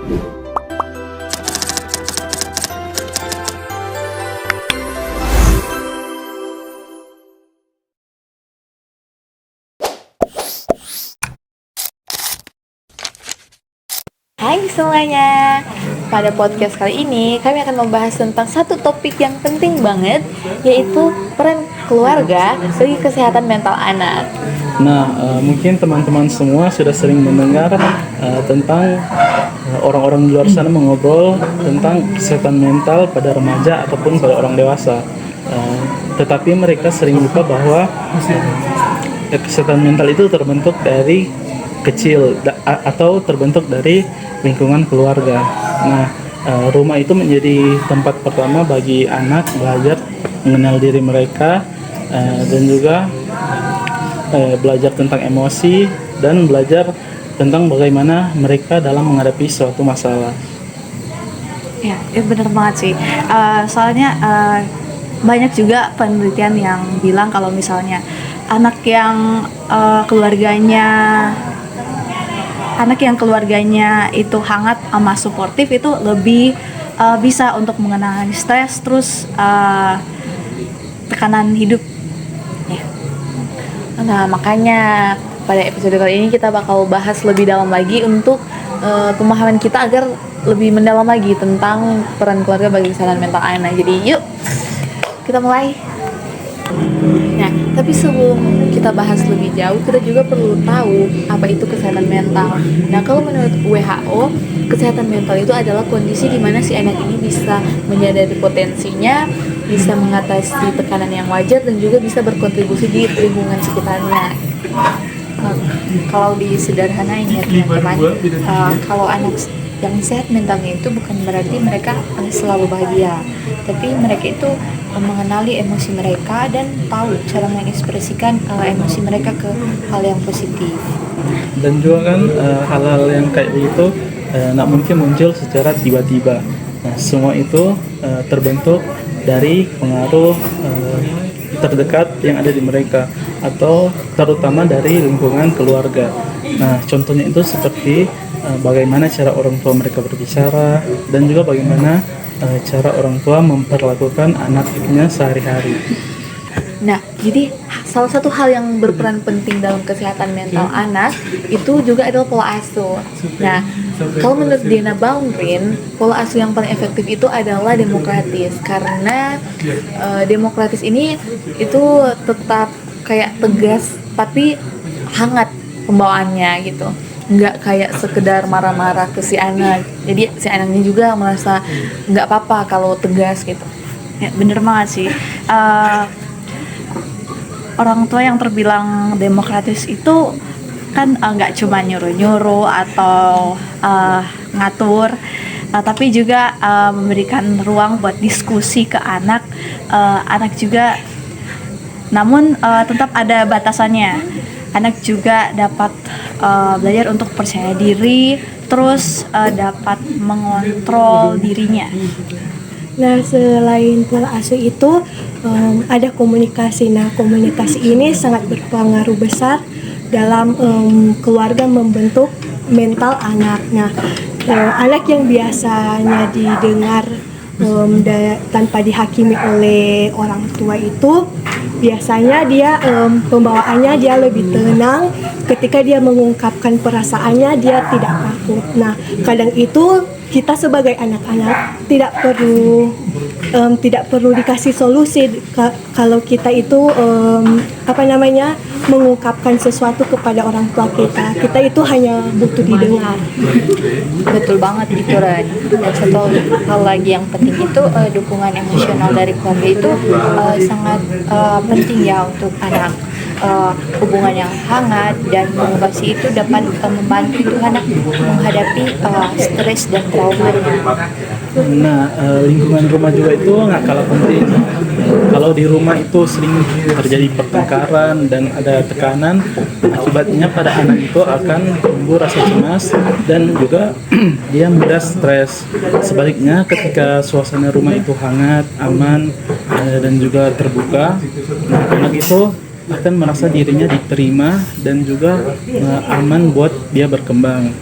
Hai semuanya, pada podcast kali ini kami akan membahas tentang satu topik yang penting banget, yaitu peran keluarga bagi kesehatan mental anak. Nah, mungkin teman-teman semua sudah sering mendengar tentang orang-orang di luar sana mengobrol tentang kesehatan mental pada remaja ataupun pada orang dewasa. Tetapi mereka sering lupa bahwa kesehatan mental itu terbentuk dari kecil atau terbentuk dari lingkungan keluarga. Nah, rumah itu menjadi tempat pertama bagi anak belajar mengenal diri mereka dan juga belajar tentang emosi dan belajar tentang bagaimana mereka dalam menghadapi suatu masalah. Ya, benar banget sih. Soalnya banyak juga penelitian yang bilang kalau misalnya anak yang keluarganya itu hangat sama suportif itu lebih bisa untuk mengenali stres, terus tekanan hidup. Ya. Nah, makanya pada episode kali ini kita bakal bahas lebih dalam lagi untuk pemahaman kita agar lebih mendalam lagi tentang peran keluarga bagi kesehatan mental anak. Jadi yuk kita mulai. Nah, tapi sebelum kita bahas lebih jauh, kita juga perlu tahu apa itu kesehatan mental. Nah, kalau menurut WHO, kesehatan mental itu adalah kondisi di mana si anak ini bisa menyadari potensinya, bisa mengatasi tekanan yang wajar, dan juga bisa berkontribusi di lingkungan sekitarnya. Kalau disederhanain ya teman-teman, kalau anak yang sehat mentalnya itu bukan berarti mereka selalu bahagia, tapi mereka itu mengenali emosi mereka dan tahu cara mengekspresikan emosi mereka ke hal yang positif. Dan juga kan hal-hal yang kayak begitu nggak mungkin muncul secara tiba-tiba. Nah, semua itu terbentuk dari pengaruh terdekat yang ada di mereka atau terutama dari lingkungan keluarga. Nah, contohnya itu seperti bagaimana cara orang tua mereka berbicara dan juga bagaimana cara orang tua memperlakukan anaknya sehari-hari. Nah, jadi salah satu hal yang berperan penting dalam kesehatan mental anak itu juga adalah pola asuh. Nah, kalau menurut Diana Baumgren, pola asuh yang paling efektif itu adalah demokratis, karena demokratis ini itu tetap kayak tegas tapi hangat pembawaannya gitu. Nggak kayak sekedar marah-marah ke si anak, jadi si anaknya juga merasa nggak apa-apa kalau tegas gitu. Ya, bener banget sih. Orang tua yang terbilang demokratis itu kan nggak cuma nyuruh-nyuruh atau ngatur, tapi juga memberikan ruang buat diskusi ke anak. Anak juga, namun tetap ada batasannya. Anak juga dapat belajar untuk percaya diri, terus dapat mengontrol dirinya. Nah, selain pola asuh itu ada komunikasi. Nah, komunikasi ini sangat berpengaruh besar dalam keluarga membentuk mental anak. Nah, anak yang biasanya didengar tanpa dihakimi oleh orang tua itu biasanya dia pembawaannya dia lebih tenang. Ketika dia mengungkapkan perasaannya, dia tidak takut. Nah, kadang itu kita sebagai anak-anak tidak perlu dikasih solusi kalau kita itu mengungkapkan sesuatu kepada orang tua kita. Kita itu hanya butuh didengar. Betul banget itu, Ren. Dan satu hal lagi yang penting itu dukungan emosional dari keluarga itu sangat penting ya untuk anak. Hubungan yang hangat dan komunikasi itu dapat membantu itu anak menghadapi stres dan traumanya. Nah, lingkungan rumah juga itu nggak kalah penting. Kalau di rumah itu sering terjadi pertengkaran dan ada tekanan, akibatnya pada anak itu akan tumbuh rasa cemas dan juga dia mudah stres. Sebaliknya, ketika suasana rumah itu hangat, aman, dan juga terbuka, nah, anak itu akan merasa dirinya diterima dan juga aman buat dia berkembang.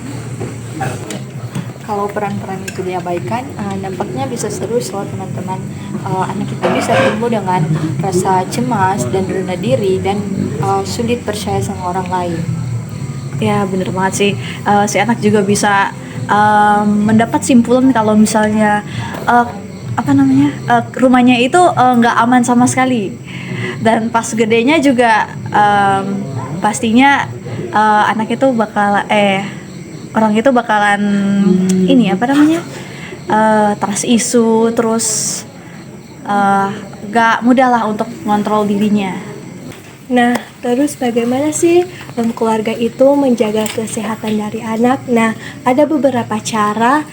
kalau peran-peran itu diabaikan, dampaknya bisa serius loh teman-teman. Anak itu bisa tumbuh dengan rasa cemas dan rendah diri dan sulit percaya sama orang lain. Ya bener banget sih. Si anak juga bisa mendapat simpulan kalau misalnya rumahnya itu nggak aman sama sekali. Dan pas gedenya juga pastinya anak itu orang itu bakalan trust isu, terus gak mudah lah untuk ngontrol dirinya. Nah, terus bagaimana sih keluarga itu menjaga kesehatan dari anak? Nah, ada beberapa cara,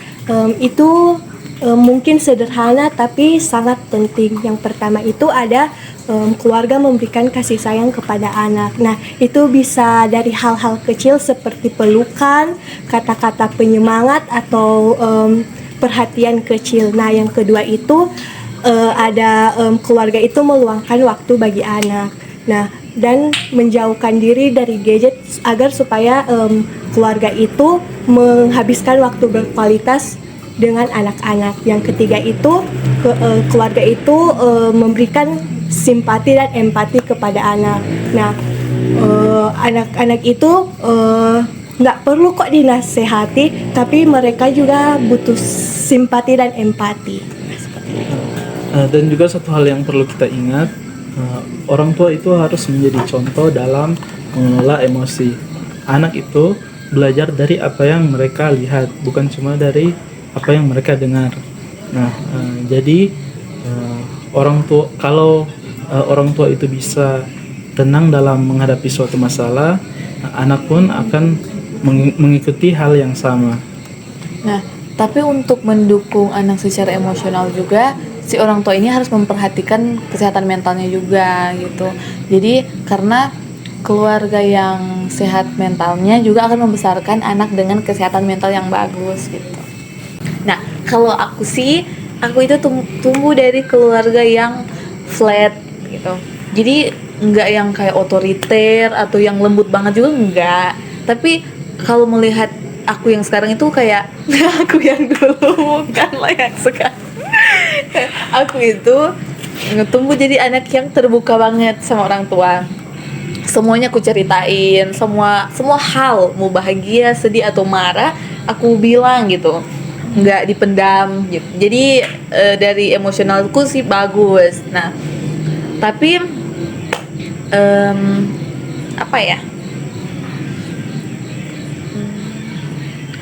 itu mungkin sederhana tapi sangat penting. Yang pertama itu ada keluarga memberikan kasih sayang kepada anak. Nah, itu bisa dari hal-hal kecil seperti pelukan, kata-kata penyemangat atau perhatian kecil. Nah, yang kedua itu ada keluarga itu meluangkan waktu bagi anak. Nah, dan menjauhkan diri dari gadget agar supaya keluarga itu menghabiskan waktu berkualitas dengan anak-anak. Yang ketiga itu keluarga itu memberikan simpati dan empati kepada anak. Nah, anak-anak itu nggak perlu kok dinasehati, tapi mereka juga butuh simpati dan empati. Dan juga satu hal yang perlu kita ingat, orang tua itu harus menjadi contoh dalam mengelola emosi. Anak itu belajar dari apa yang mereka lihat, bukan cuma dari apa yang mereka dengar. Nah, jadi kalau orang tua itu bisa tenang dalam menghadapi suatu masalah, anak pun akan mengikuti hal yang sama. Nah, tapi untuk mendukung anak secara emosional juga, si orang tua ini harus memperhatikan kesehatan mentalnya juga gitu. Jadi karena keluarga yang sehat mentalnya juga akan membesarkan anak dengan kesehatan mental yang bagus gitu. Nah, kalau aku itu tumbuh dari keluarga yang flat gitu. Jadi nggak yang kayak otoriter atau yang lembut banget juga enggak. Tapi kalau melihat aku yang sekarang itu kayak aku yang dulu, bukanlah yang sekarang. Aku itu tumbuh jadi anak yang terbuka banget sama orang tua. Semuanya aku ceritain, semua hal, mau bahagia, sedih atau marah, aku bilang gitu. Nggak dipendam gitu. Jadi dari emosionalku sih bagus. Nah, tapi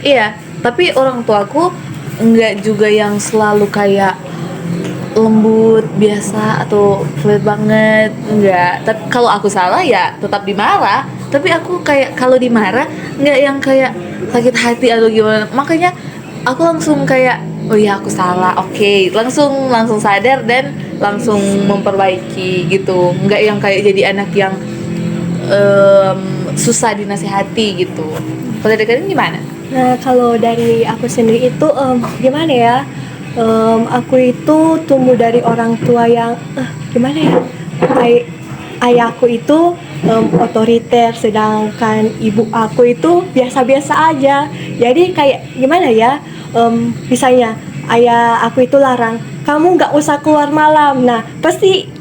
iya, tapi orang tuaku nggak juga yang selalu kayak lembut biasa atau flat banget, enggak. Tapi kalau aku salah ya tetap dimarah, tapi aku kayak kalau dimarah nggak yang kayak sakit hati atau gimana. Makanya aku langsung kayak oh iya aku salah, oke. Langsung sadar dan langsung memperbaiki gitu. Nggak yang kayak jadi anak yang susah dinasehati gitu. Kalau dari kalian gimana? Nah, kalau dari aku sendiri itu gimana ya? Aku itu tumbuh dari orang tua yang gimana ya? Ayahku itu otoriter, sedangkan ibu aku itu biasa-biasa aja. Jadi kayak gimana ya? Misalnya ayah aku itu larang, kamu nggak usah keluar malam. Nah, pasti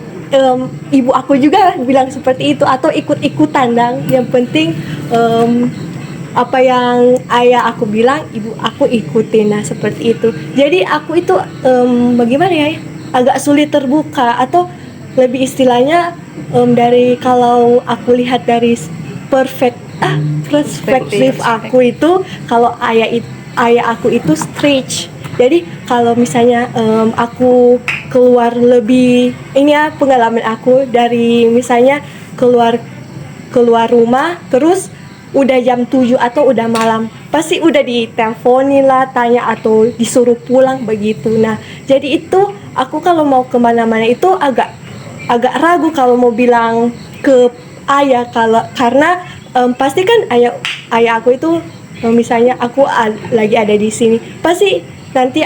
ibu aku juga bilang seperti itu atau ikut-ikutan dong. Yang penting apa yang ayah aku bilang, ibu aku ikutin. Nah, seperti itu. Jadi aku itu bagaimana ya? Agak sulit terbuka atau lebih istilahnya dari kalau aku lihat dari perspektif aku itu, kalau ayah aku itu stretch. Jadi kalau misalnya aku keluar lebih, ini ya pengalaman aku dari misalnya keluar rumah terus udah jam 7 atau udah malam, pasti udah diteleponin lah, tanya atau disuruh pulang begitu. Nah, jadi itu aku kalau mau kemana-mana itu agak ragu kalau mau bilang ke ayah karena pasti kan ayah aku itu misalnya aku lagi ada di sini, pasti nanti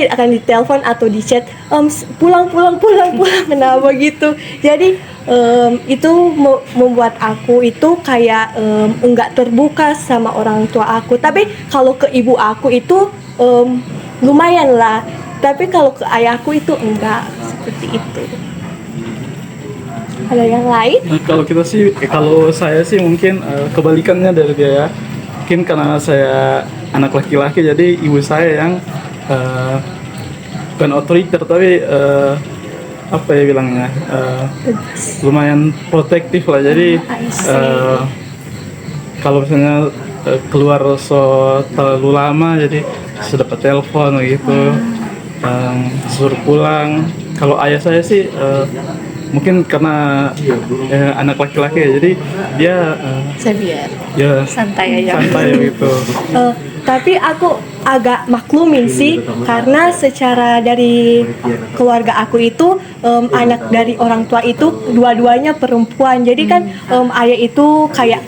akan ditelepon atau di chat, pulang. Nah begitu. Jadi itu membuat aku itu kayak enggak terbuka sama orang tua aku. Tapi kalau ke ibu aku itu lumayan lah. Tapi kalau ke ayahku itu enggak seperti itu. Ada yang lain? Nah, kalau saya sih mungkin kebalikannya dari dia ya. Mungkin karena saya anak laki-laki, jadi ibu saya yang bukan otoriter tapi apa ya bilangnya, lumayan protektif lah. Jadi kalau misalnya keluar terlalu lama, jadi sudah dapat telepon gitu, suruh pulang. Kalau ayah saya sih mungkin karena anak laki-laki ya, jadi dia Sabiar. ya Santai aja. santai gitu. Tapi aku agak maklumin sih, karena secara dari keluarga aku itu anak dari orang tua itu dua-duanya perempuan. Jadi kan ayah itu kayak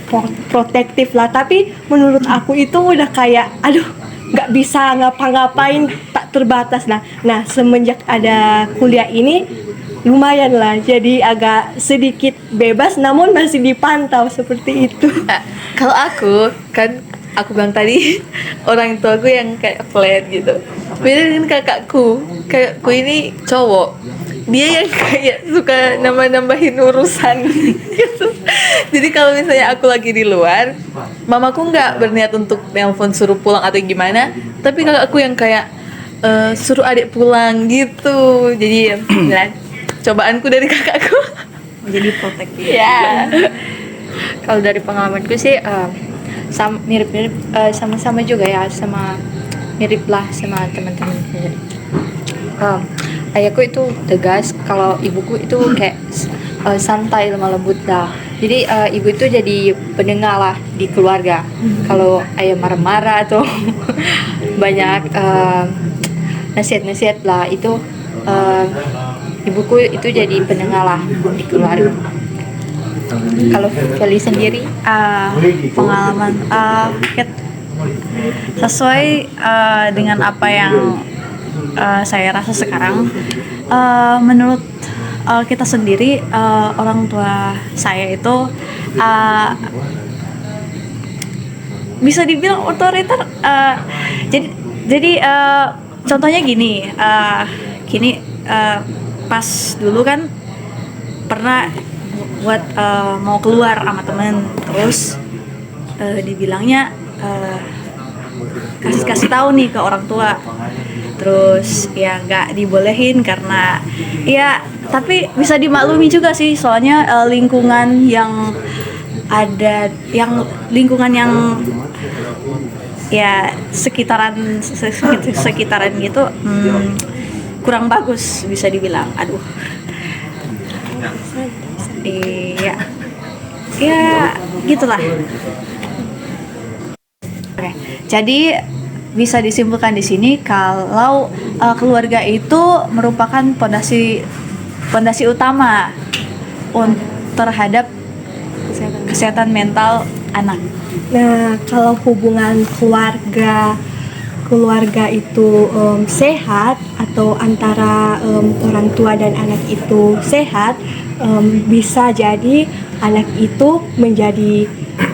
protektif lah. Tapi menurut aku itu udah kayak aduh, nggak bisa ngapa-ngapain, tak terbatas. Nah semenjak ada kuliah ini lumayan lah, jadi agak sedikit bebas namun masih dipantau seperti itu. Kalau aku bilang tadi orang tua gue yang kayak flat gitu. Beda dengan kakakku ini cowok, dia yang kayak suka nambahin urusan gitu. Jadi kalau misalnya aku lagi di luar, mamaku nggak berniat untuk nelpon suruh pulang atau gimana, tapi kakakku yang kayak suruh adik pulang gitu. Jadi cobaanku dari kakakku Jadi protektif. ya. Kalau dari pengalamanku sih mirip-mirip, sama-sama juga ya, mirip lah sama teman-teman. Ayahku itu tegas, kalau ibuku itu kayak santai, lemah lembut lah. Jadi ibu itu jadi pendengar lah di keluarga. Kalau ayah marah-marah atau banyak nasihat-nasihat lah, itu ibuku itu jadi pendengar lah di keluarga. Kalau Feli sendiri, Pengalaman sesuai dengan apa yang saya rasa sekarang, menurut kita sendiri, orang tua saya itu bisa dibilang otoriter. Jadi contohnya gini, pas dulu kan pernah buat mau keluar sama temen, terus dibilangnya kasih tahu nih ke orang tua, terus ya nggak dibolehin karena ya, tapi bisa dimaklumi juga sih, soalnya lingkungan yang ya sekitaran gitu kurang bagus, bisa dibilang. Aduh, iya, ya gitulah. Oke, jadi bisa disimpulkan di sini kalau keluarga itu merupakan pondasi utama terhadap kesehatan mental anak. Nah, kalau hubungan keluarga itu sehat, atau antara orang tua dan anak itu sehat, bisa jadi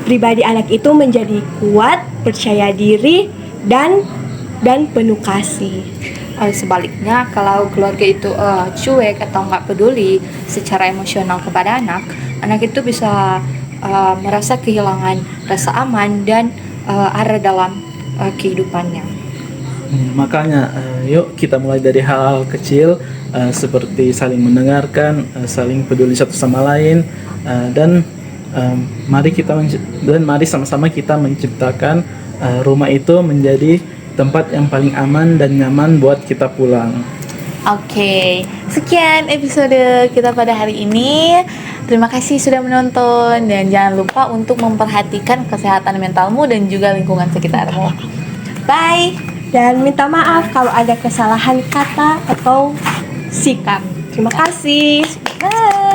pribadi anak itu menjadi kuat, percaya diri, dan penuh kasih. sebaliknya, kalau keluarga itu cuek atau nggak peduli secara emosional kepada anak itu bisa merasa kehilangan rasa aman dan arah dalam kehidupannya. Makanya yuk kita mulai dari hal-hal kecil, seperti saling mendengarkan, saling peduli satu sama lain, dan mari sama-sama kita menciptakan rumah itu menjadi tempat yang paling aman dan nyaman buat kita pulang. Oke, sekian episode kita pada hari ini. Terima kasih sudah menonton, dan jangan lupa untuk memperhatikan kesehatan mentalmu dan juga lingkungan sekitarmu. Bye. Dan minta maaf kalau ada kesalahan kata atau sikap. Terima kasih. Bye.